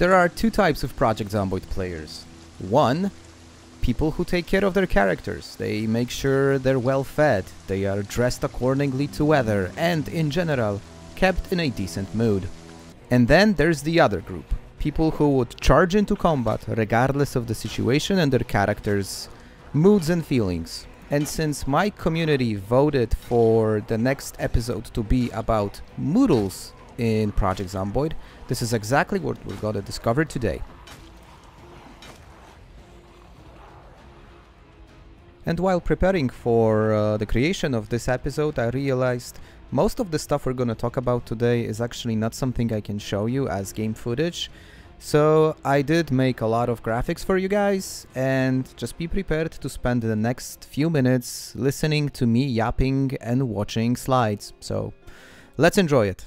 There are two types of Project Zomboid players. One, people who take care of their characters. They make sure they're well fed, they are dressed accordingly to weather, and in general, kept in a decent mood. And then there's the other group. People who would charge into combat regardless of the situation and their characters' moods and feelings. And since my community voted for the next episode to be about Moodles in Project Zomboid, this is exactly what we're going to discover today. And while preparing for the creation of this episode, I realized most of the stuff we're going to talk about today is actually not something I can show you as game footage. So I did make a lot of graphics for you guys, and just be prepared to spend the next few minutes listening to me yapping and watching slides. So let's enjoy it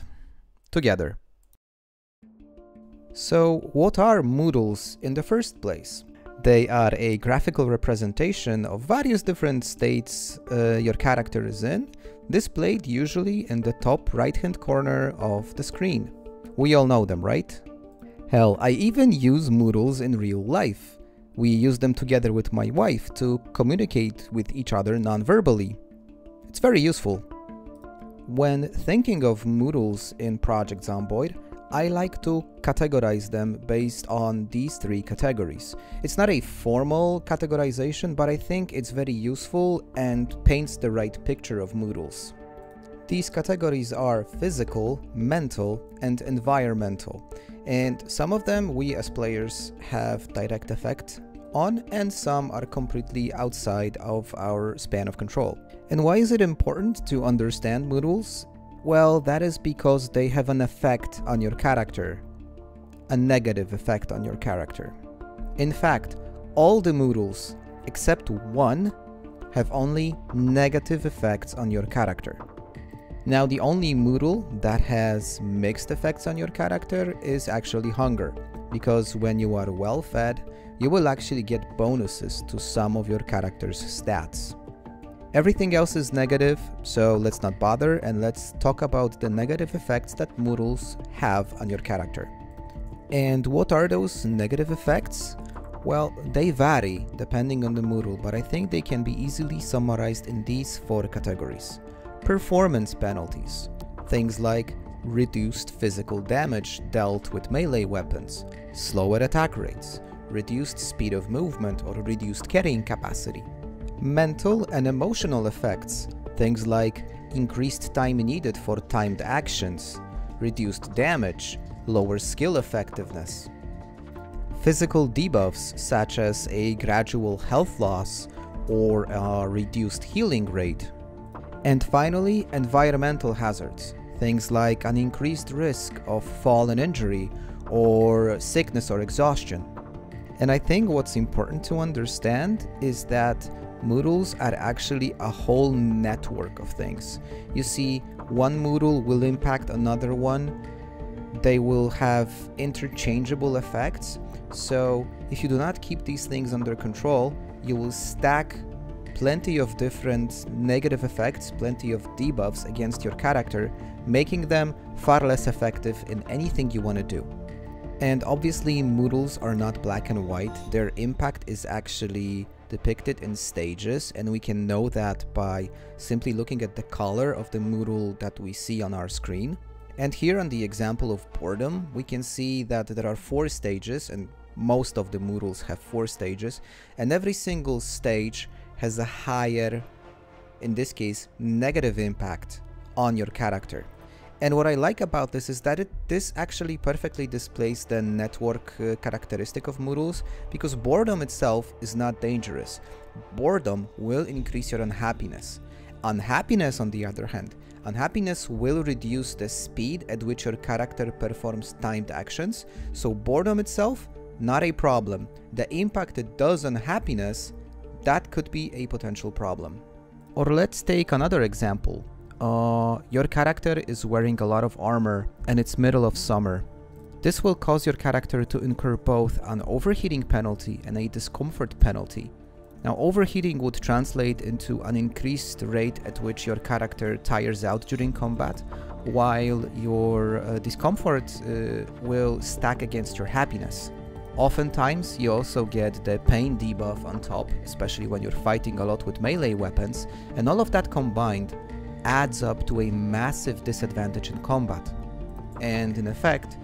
together. So what are Moodles in the first place? They are a graphical representation of various different states your character is in, displayed usually in the top right-hand corner of the screen. We all know them, right? Hell, I even use Moodles in real life. We use them together with my wife to communicate with each other non-verbally. It's very useful. When thinking of Moodles in Project Zomboid, I like to categorize them based on these three categories. It's not a formal categorization, but I think it's very useful and paints the right picture of Moodles. These categories are physical, mental, and environmental, and some of them we as players have direct effect on, and some are completely outside of our span of control. And why is it important to understand Moodles? Well, that is because they have an effect on your character, a negative effect on your character. In fact, all the Moodles, except one, have only negative effects on your character. Now, the only Moodle that has mixed effects on your character is actually hunger, because when you are well fed, you will actually get bonuses to some of your character's stats. Everything else is negative, so let's not bother and let's talk about the negative effects that Moodles have on your character. And what are those negative effects? Well, they vary depending on the Moodle, but I think they can be easily summarized in these four categories. Performance penalties, things like reduced physical damage dealt with melee weapons, slower attack rates, reduced speed of movement or reduced carrying capacity. Mental and emotional effects, things like increased time needed for timed actions, reduced damage, lower skill effectiveness. Physical debuffs such as a gradual health loss or a reduced healing rate. And finally, environmental hazards, things like an increased risk of fall and injury or sickness or exhaustion. And I think what's important to understand is that Moodles are actually a whole network of things. You see, one Moodle will impact another one. They will have interchangeable effects. So if you do not keep these things under control, you will stack plenty of different negative effects, plenty of debuffs against your character, making them far less effective in anything you want to do. And obviously Moodles are not black and white. Their impact is actually depicted in stages, and we can know that by simply looking at the color of the Moodle that we see on our screen. And here on the example of boredom, we can see that there are 4 stages, and most of the Moodles have 4 stages, and every single stage has a higher, in this case, negative impact on your character. And what I like about this is that this actually perfectly displays the network characteristic of Moodles, because boredom itself is not dangerous. Boredom will increase your unhappiness. Unhappiness, on the other hand, unhappiness will reduce the speed at which your character performs timed actions. So boredom itself, not a problem. The impact it does on happiness, that could be a potential problem. Or let's take another example. Your character is wearing a lot of armor and it's middle of summer. This will cause your character to incur both an overheating penalty and a discomfort penalty. Now, overheating would translate into an increased rate at which your character tires out during combat, while your discomfort will stack against your happiness. Oftentimes, you also get the pain debuff on top, especially when you're fighting a lot with melee weapons, and all of that combined adds up to a massive disadvantage in combat. And in effect,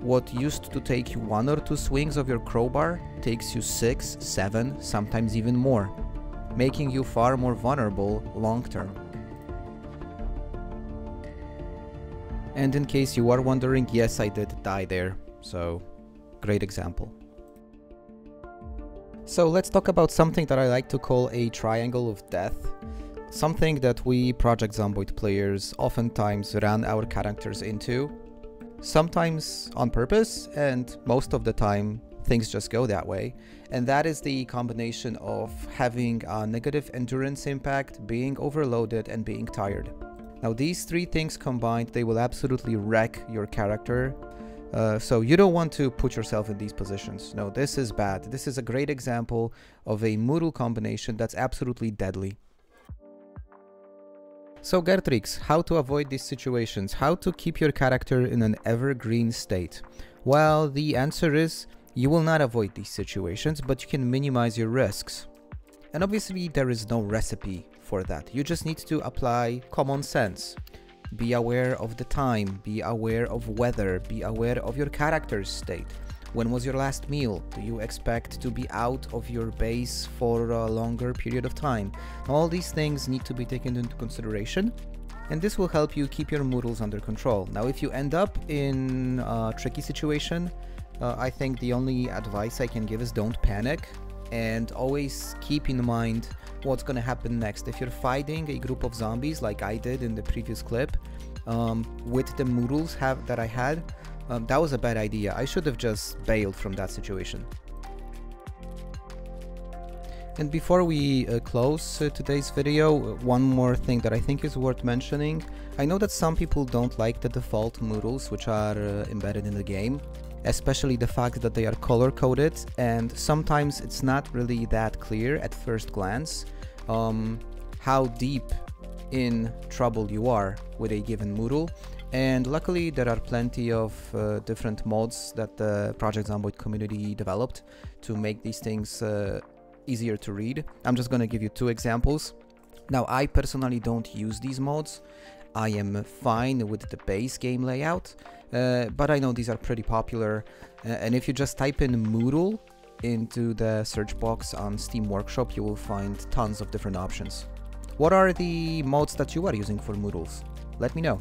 what used to take you 1 or 2 swings of your crowbar takes you 6, 7, sometimes even more, making you far more vulnerable long term. And in case you are wondering, yes, I did die there, so great example. So let's talk about something that I like to call a triangle of death. Something that we Project Zomboid players oftentimes run our characters into. Sometimes on purpose, and most of the time things just go that way. And that is the combination of having a negative endurance impact, being overloaded, and being tired. Now these 3 things combined, they will absolutely wreck your character. So you don't want to put yourself in these positions. No, this is bad. This is a great example of a Moodle combination that's absolutely deadly. So Gertrix, how to avoid these situations? How to keep your character in an evergreen state? Well, the answer is you will not avoid these situations, but you can minimize your risks. And obviously there is no recipe for that. You just need to apply common sense. Be aware of the time, be aware of weather, be aware of your character's state. When was your last meal? Do you expect to be out of your base for a longer period of time? All these things need to be taken into consideration, and this will help you keep your Moodles under control. Now, if you end up in a tricky situation, I think the only advice I can give is don't panic, and always keep in mind what's gonna happen next. If you're fighting a group of zombies like I did in the previous clip, with the Moodles that I had, that was a bad idea. I should have just bailed from that situation. And before we close today's video, one more thing that I think is worth mentioning. I know that some people don't like the default Moodles which are embedded in the game, especially the fact that they are color-coded, and sometimes it's not really that clear at first glance how deep in trouble you are with a given Moodle. And luckily there are plenty of different mods that the Project Zomboid community developed to make these things easier to read. I'm just gonna give you 2 examples. Now, I personally don't use these mods. I am fine with the base game layout, but I know these are pretty popular. And if you just type in Moodle into the search box on Steam Workshop, you will find tons of different options. What are the mods that you are using for Moodles? Let me know.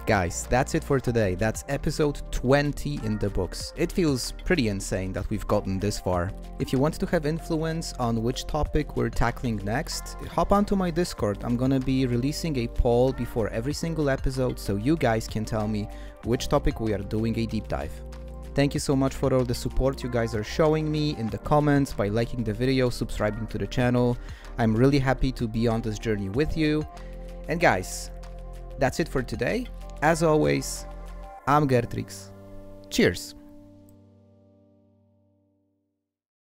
Guys, that's it for today. That's episode 20 in the books. It feels pretty insane that we've gotten this far. If you want to have influence on which topic we're tackling next, hop onto my Discord. I'm gonna be releasing a poll before every single episode, so you guys can tell me which topic we are doing a deep dive. Thank you so much for all the support you guys are showing me in the comments, by liking the video, subscribing to the channel. I'm really happy to be on this journey with you. And guys, that's it for today. As always, I'm Gertrix. Cheers!